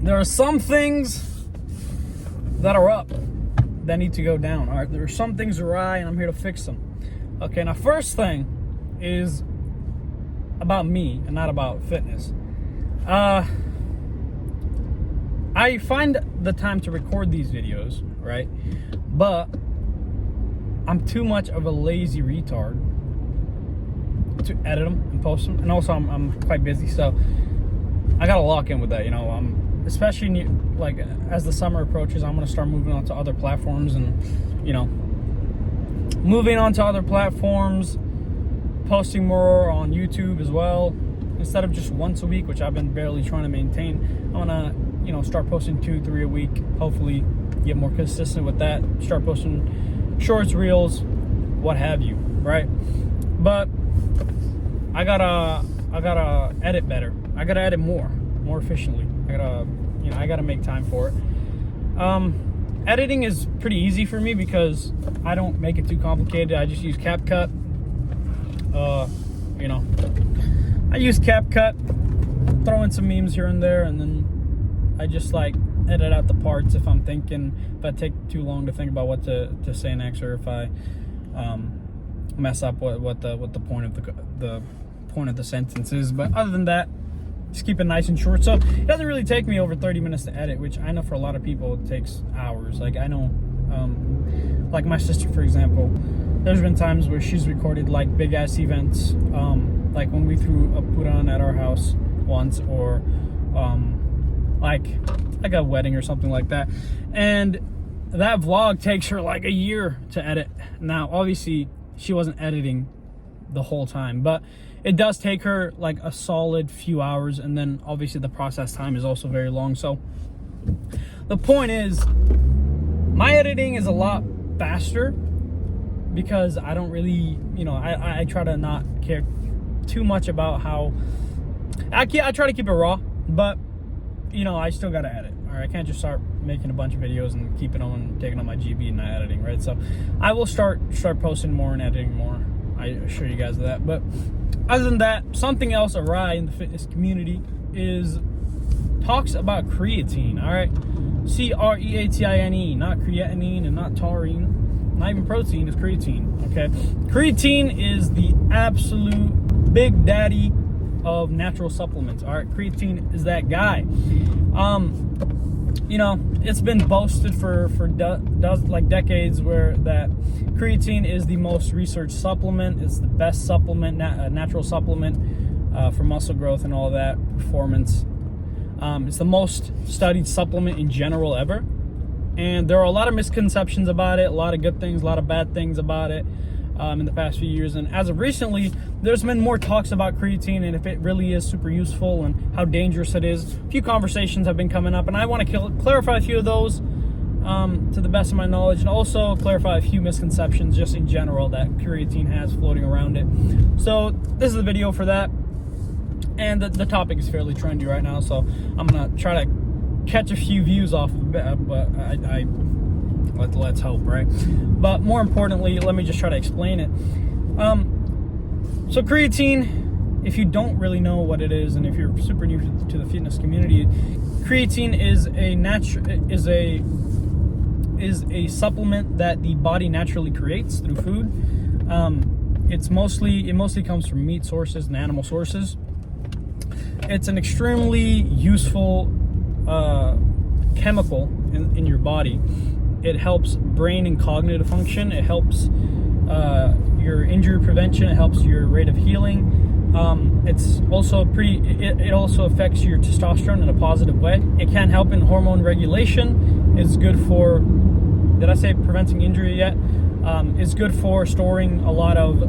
there are some things that are up that need to go down. All right, there are some things awry, and I'm here to fix them. Okay, now first thing is about me and not about fitness. I find the time to record these videos, right? But I'm too much of a lazy retard to edit them and post them. And also I'm quite busy, so I gotta lock in with that, you know. Especially like as the summer approaches, I'm gonna start moving on to other platforms, and you know, moving on to other platforms, posting more on YouTube as well, instead of just once a week, which I've been barely trying to maintain. I wanna, you know, start posting 2-3 a week, hopefully get more consistent with that, start posting shorts, reels, what have you, right? But I gotta edit better. I gotta edit more efficiently. I gotta make time for it. Editing is pretty easy for me because I don't make it too complicated. I just use CapCut. You know, I use CapCut, throw in some memes here and there, and then I just like edit out the parts if I take too long to think about what to say next, or if I mess up what the point of the point of the sentence is. But other than that, just keep it nice and short. So it doesn't really take me over 30 minutes to edit, which I know for a lot of people it takes hours. Like I know, like my sister, for example, there's been times where she's recorded like big ass events, like when we threw a Puran at our house once, or like a wedding or something like that, and that vlog takes her like a year to edit. Now obviously she wasn't editing the whole time, but it does take her like a solid few hours, and then obviously the process time is also very long. So the point is, my editing is a lot faster because I don't really, you know, I try to not care too much about how I try to keep it raw, but you know, I still gotta edit. All right, I can't just start making a bunch of videos and keeping on taking on my GB and not editing, right? So I will start posting more and editing more. I assure you guys of that. But other than that, something else awry in the fitness community is talks about creatine. All right, creatine, not creatinine and not taurine, not even protein. It's creatine. Okay, creatine is the absolute big daddy of natural supplements. All right, creatine is that guy. You know, it's been boasted for decades where that creatine is the most researched supplement. It's the best supplement, natural supplement for muscle growth and all that, performance. It's the most studied supplement in general ever. And there are a lot of misconceptions about it, a lot of good things, a lot of bad things about it in the past few years. And as of recently, there's been more talks about creatine and if it really is super useful and how dangerous it is. A few conversations have been coming up, and I want to clarify a few of those to the best of my knowledge, and also clarify a few misconceptions just in general that creatine has floating around it. So this is the video for that. And the topic is fairly trendy right now, so I'm going to try to catch a few views off of it, but let's hope, right? But more importantly, let me just try to explain it. So creatine, if you don't really know what it is, and if you're super new to the fitness community, creatine is a supplement that the body naturally creates through food. It mostly comes from meat sources and animal sources. It's an extremely useful chemical in your body. It helps brain and cognitive function. It helps your injury prevention. It helps your rate of healing. It's also it also affects your testosterone in a positive way. It can help in hormone regulation. It's good for, did I say preventing injury yet? It's good for storing a lot of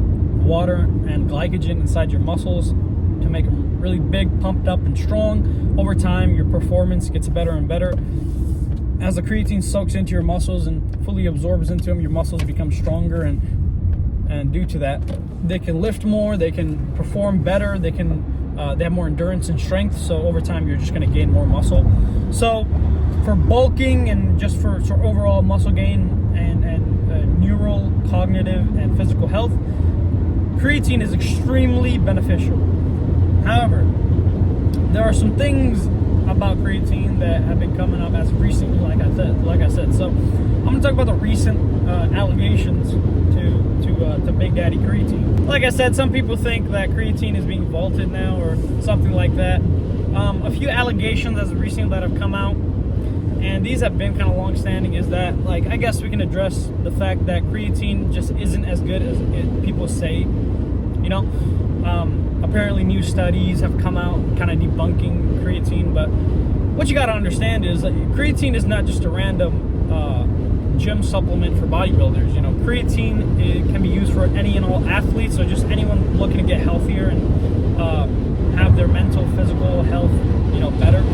water and glycogen inside your muscles to make them really big, pumped up, and strong. Over time, your performance gets better and better. As the creatine soaks into your muscles and fully absorbs into them, your muscles become stronger, and due to that, they can lift more, they can perform better, they have more endurance and strength. So over time, you're just going to gain more muscle. So for bulking and just for overall muscle gain and neural, cognitive, and physical health, creatine is extremely beneficial. However, there are some things about creatine that have been coming up as recently, like I said. So I'm gonna talk about the recent allegations to Big Daddy creatine. Like I said, some people think that creatine is being vaulted now or something like that. A few allegations as recently that have come out, and these have been kind of long-standing, is that, like, I guess we can address the fact that creatine just isn't as good as people say. You know, apparently new studies have come out kind of debunking creatine, but what you got to understand is that creatine is not just a random gym supplement for bodybuilders. You know, creatine, it can be used for any and all athletes, so just anyone looking to get healthier and have their mental, physical health, you know, bettered.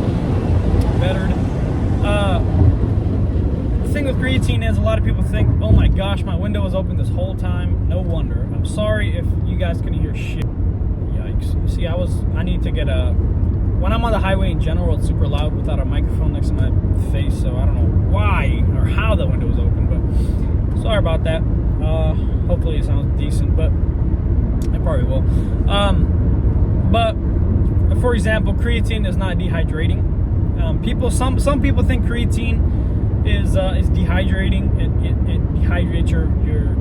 The thing with creatine is a lot of people think, oh my gosh, my window was open this whole time. No wonder. I'm sorry if you guys couldn't hear shit. Yikes. See, I need to get when I'm on the highway in general, it's super loud without a microphone next to my face, so I don't know why or how the window was open, but sorry about that. Hopefully it sounds decent, but it probably will. But for example, creatine is not dehydrating. Some people think creatine is dehydrating. It dehydrates your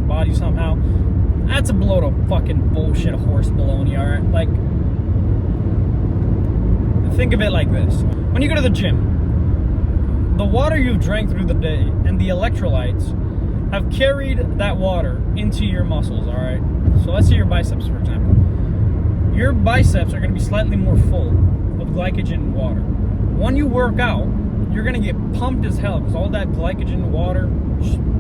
body somehow. That's a load of fucking bullshit, horse baloney. All right, like, think of it like this: when you go to the gym, the water you've drank through the day and the electrolytes have carried that water into your muscles. All right, so let's say your biceps, for example. Your biceps are going to be slightly more full of glycogen and water. When you work out, you're going to get pumped as hell because all that glycogen and water,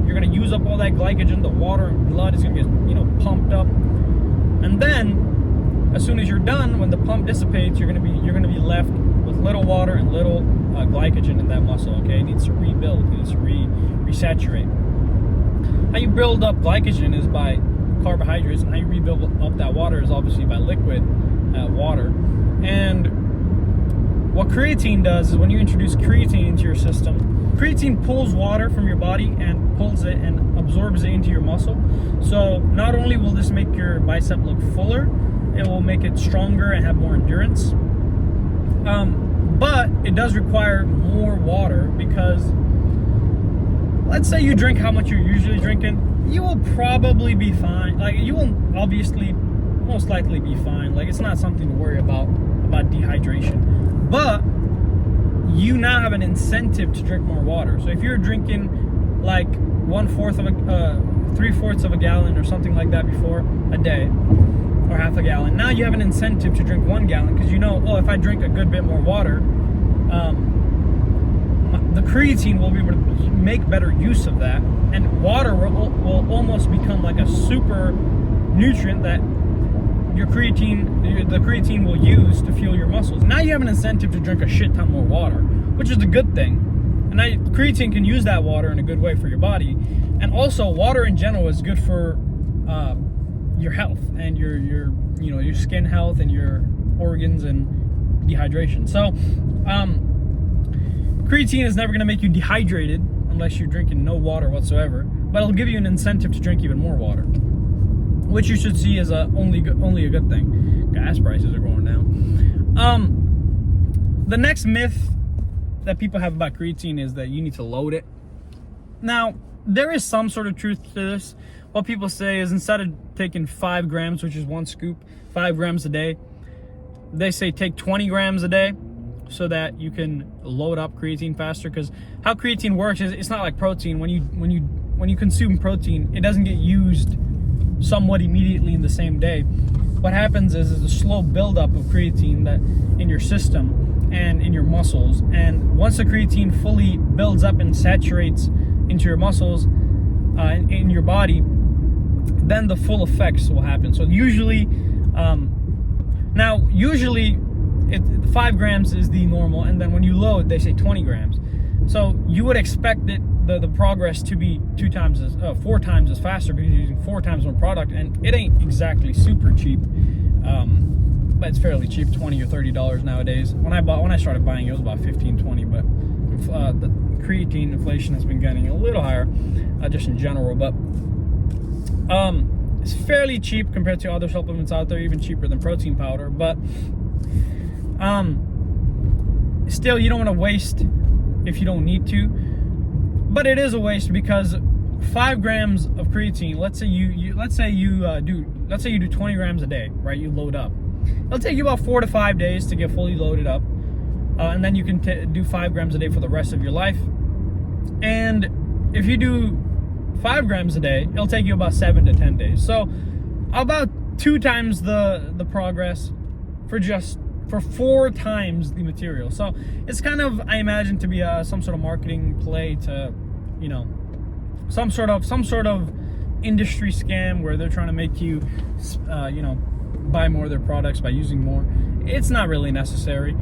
you're going to use up all that glycogen. The water and blood is going to get, you know, pumped up. And then as soon as you're done, when the pump dissipates, you're going to be left with little water and little glycogen in that muscle. Okay, it needs to rebuild, it needs to resaturate. How you build up glycogen is by carbohydrates, and how you rebuild up that water is obviously by liquid water. And what creatine does is when you introduce creatine into your system, creatine pulls water from your body and pulls it and absorbs it into your muscle. So not only will this make your bicep look fuller, it will make it stronger and have more endurance. But it does require more water because, let's say you drink how much you're usually drinking, you will probably be fine. Like, you will obviously most likely be fine. Like, it's not something to worry about dehydration. But you now have an incentive to drink more water. So if you're drinking like 3/4 of a gallon or something like that before a day, or half a gallon, now you have an incentive to drink 1 gallon because you know, oh, if I drink a good bit more water, the creatine will be able to make better use of that, and water will almost become like a super nutrient that the creatine will use to fuel your muscles. Now you have an incentive to drink a shit ton more water, which is a good thing. And creatine can use that water in a good way for your body. And also, water in general is good for your health and your skin health and your organs and dehydration. So creatine is never going to make you dehydrated unless you're drinking no water whatsoever, but it'll give you an incentive to drink even more water, which you should see as only a good thing. Gas prices are going down. The next myth that people have about creatine is that you need to load it. Now, there is some sort of truth to this. What people say is, instead of taking 5 grams, which is 1 scoop, 5 grams a day, they say take 20 grams a day so that you can load up creatine faster. Because how creatine works is, it's not like protein. When you consume protein, it doesn't get used somewhat immediately in the same day. What happens is a slow buildup of creatine that in your system and in your muscles, and once the creatine fully builds up and saturates into your muscles in your body, then the full effects will happen. So usually 5 grams is the normal, and then when you load, they say 20 grams. So you would expect the progress to be 4 times as faster because you're using 4 times more product, and it ain't exactly super cheap, but it's fairly cheap, $20 or $30 nowadays. When I started buying, it was about $15-$20, but the creatine inflation has been getting a little higher, just in general, but it's fairly cheap compared to other supplements out there, even cheaper than protein powder. But still, you don't want to waste if you don't need to, but it is a waste because 5 grams of creatine, let's say you do 20 grams a day, right? You load up. It'll take you about 4 to 5 days to get fully loaded up, and then you can do 5 grams a day for the rest of your life. And if you do 5 grams a day, it'll take you about 7 to 10 days. So about 2 times the progress for 4 times the material. So it's kind of, I imagine, to be some sort of marketing play to, you know, some sort of industry scam where they're trying to make you, you know, buy more of their products by using more. It's not really necessary.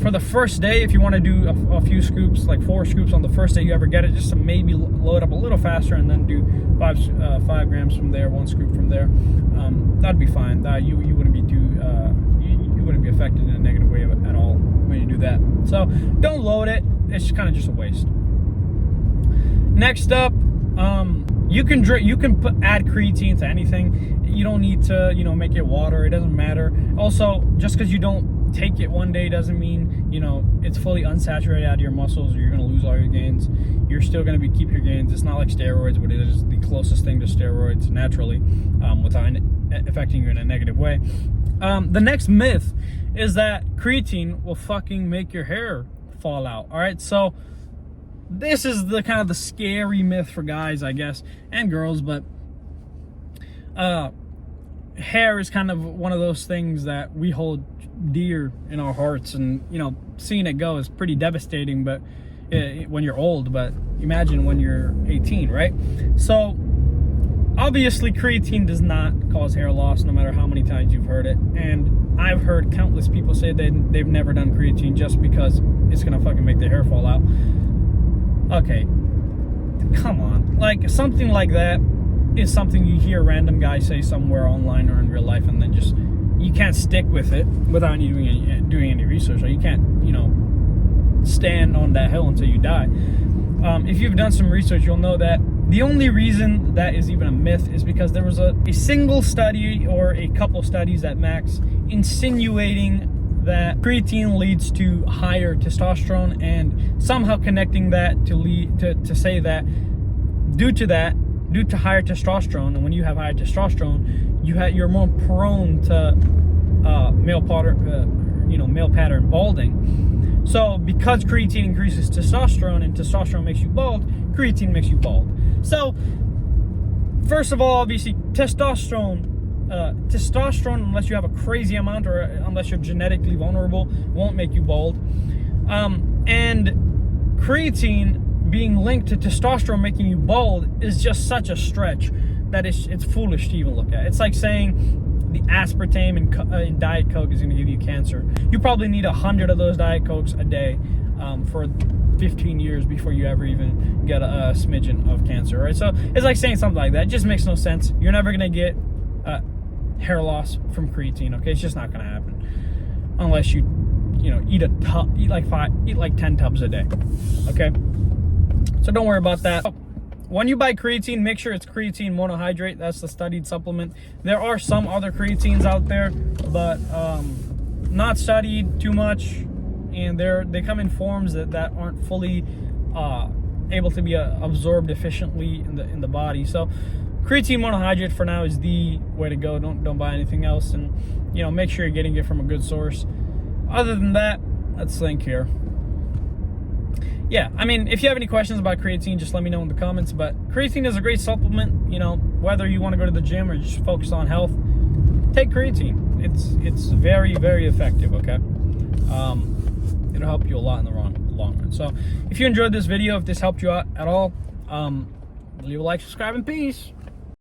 For the first day, if you want to do a few scoops, like 4 scoops on the first day you ever get it, just to maybe load up a little faster, and then do 5 grams from there, 1 scoop from there, that'd be fine. You wouldn't be you wouldn't be affected in a negative way at all when you do that. So don't load it. It's kind of just a waste. Next up, you can add creatine to anything. You don't need to, you know, make it water. It doesn't matter. Also, just because you don't take it one day doesn't mean, you know, it's fully unsaturated out of your muscles, or you're going to lose all your gains. You're still going to keep your gains. It's not like steroids, but it is the closest thing to steroids naturally, without affecting you in a negative way. The next myth is that creatine will fucking make your hair fall out. All right, so this is the kind of the scary myth for guys, I guess, and girls, but hair is kind of one of those things that we hold dear in our hearts, and, you know, seeing it go is pretty devastating, but when you're old, but imagine when you're 18, right? So obviously creatine does not cause hair loss, no matter how many times you've heard it. And I've heard countless people say they've never done creatine just because it's gonna fucking make their hair fall out. Okay, come on. Like, something like that is something you hear a random guy say somewhere online or in real life, and then just, you can't stick with it without doing any research. Or you can't, you know, stand on that hill until you die. If you've done some research, you'll know that the only reason that is even a myth is because there was a single study, or a couple studies at max, insinuating that creatine leads to higher testosterone, and somehow connecting that to say that due to higher testosterone, and when you have higher testosterone, you're more prone to male pattern balding. So because creatine increases testosterone, and testosterone makes you bald, creatine makes you bald. So first of all, obviously, testosterone, unless you have a crazy amount, or unless you're genetically vulnerable, won't make you bald. And creatine being linked to testosterone making you bald is just such a stretch that it's foolish to even look at. It's like saying the aspartame in Diet Coke is going to give you cancer. You probably need 100 of those Diet Cokes a day for 15 years before you ever even get a smidgen of cancer, right? So it's like saying something like that. It just makes no sense. You're never going to get hair loss from creatine, okay? It's just not going to happen unless you know, eat like 10 tubs a day, okay? So don't worry about that. When you buy creatine, make sure it's creatine monohydrate. That's the studied supplement. There are some other creatines out there, but not studied too much, and they come in forms that aren't fully able to be absorbed efficiently in the body. So creatine monohydrate for now is the way to go. Don't buy anything else, and, you know, make sure you're getting it from a good source. Other than that, let's think here. Yeah, I mean, if you have any questions about creatine, just let me know in the comments. But creatine is a great supplement, you know, whether you want to go to the gym or just focus on health, take creatine. It's very, very effective, okay? It'll help you a lot in the long run. So if you enjoyed this video, if this helped you out at all, leave a like, subscribe, and peace.